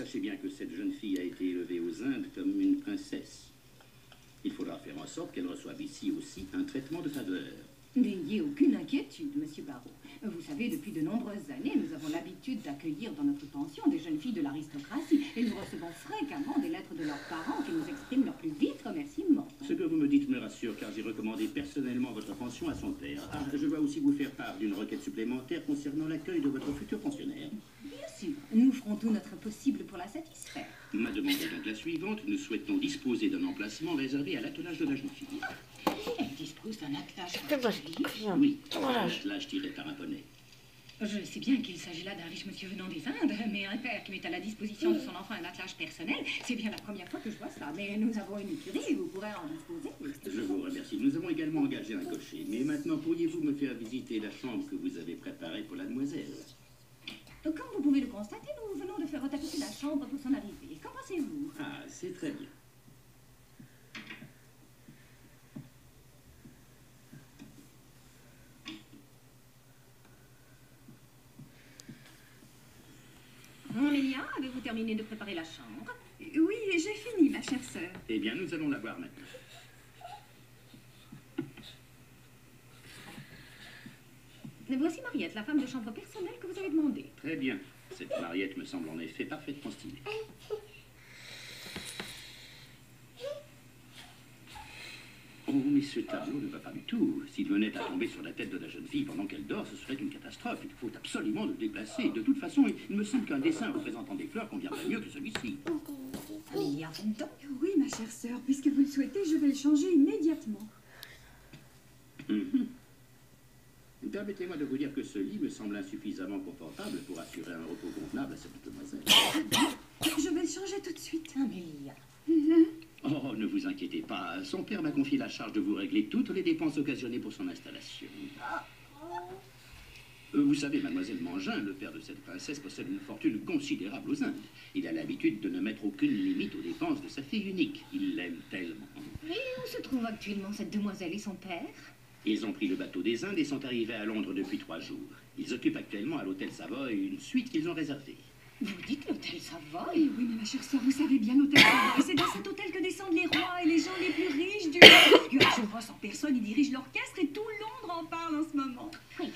sachez bien que cette jeune fille a été élevée aux Indes comme une princesse. Il faudra faire en sorte qu'elle reçoive ici aussi un traitement de faveur. N'ayez aucune inquiétude, Monsieur Barreau. Vous savez, depuis de nombreuses années, nous avons l'habitude d'accueillir dans notre pension des jeunes filles de l'aristocratie et nous recevons fréquemment des lettres de leurs parents qui nous expriment leurs plus vifs remerciements. Ce que vous me dites me rassure car j'ai recommandé personnellement votre pension à son père. Ah, je dois aussi vous faire part d'une requête supplémentaire concernant l'accueil de votre futur pensionnaire. Bien sûr, nous ferons tout notre possible pour la satisfaire. Ma demande est donc la suivante. Nous souhaitons disposer d'un emplacement réservé à l'attelage de la jeune fille. Elle dispose d'un attelage. Oui, un attelage tiré par un poney. Je sais bien qu'il s'agit là d'un riche monsieur venant des Indes, mais un père qui met à la disposition de son enfant un attelage personnel, c'est bien la première fois que je vois ça. Mais nous avons une écurie et vous pourrez en disposer. Je vous remercie. Nous avons également engagé un cocher. Mais maintenant, pourriez-vous me faire visiter la chambre que vous avez préparée pour la demoiselle? Comme vous pouvez le constater, nous venons de faire retapisser la chambre pour son arrivée. Qu'en pensez-vous? Ah, c'est très bien. Amélia, avez-vous terminé de préparer la chambre? Oui, j'ai fini, ma chère sœur. Eh bien, nous allons la voir maintenant. Voici Mariette, la femme de chambre personnelle que vous avez demandée. Très bien. Cette Mariette me semble en effet parfaitement stylée. Oh, mais ce tableau ne va pas du tout. S'il venait à tomber sur la tête de la jeune fille pendant qu'elle dort, ce serait une catastrophe. Il faut absolument le déplacer. De toute façon, il me semble qu'un dessin représentant des fleurs conviendrait mieux que celui-ci. Amélia Fonton. Oui, ma chère sœur, puisque vous le souhaitez, je vais le changer immédiatement. Permettez-moi de vous dire que ce lit me semble insuffisamment confortable pour assurer un repos convenable à cette demoiselle. Je vais le changer tout de suite. Amélia. Oh, ne vous inquiétez pas. Son père m'a confié la charge de vous régler toutes les dépenses occasionnées pour son installation. Vous savez, mademoiselle Mangin, le père de cette princesse, possède une fortune considérable aux Indes. Il a l'habitude de ne mettre aucune limite aux dépenses de sa fille unique. Il l'aime tellement. Et où se trouve actuellement cette demoiselle et son père? Ils ont pris le bateau des Indes et sont arrivés à Londres depuis 3 jours. Ils occupent actuellement à l'hôtel Savoy une suite qu'ils ont réservée. Vous dites l'hôtel Savoy? Oui, mais ma chère sœur, vous savez bien l'hôtel Savoy. C'est dans cet hôtel que descendent les rois et les gens les plus riches du monde. Joachim Voss en personne, il dirige l'orchestre et tout Londres en parle en ce moment. Oui,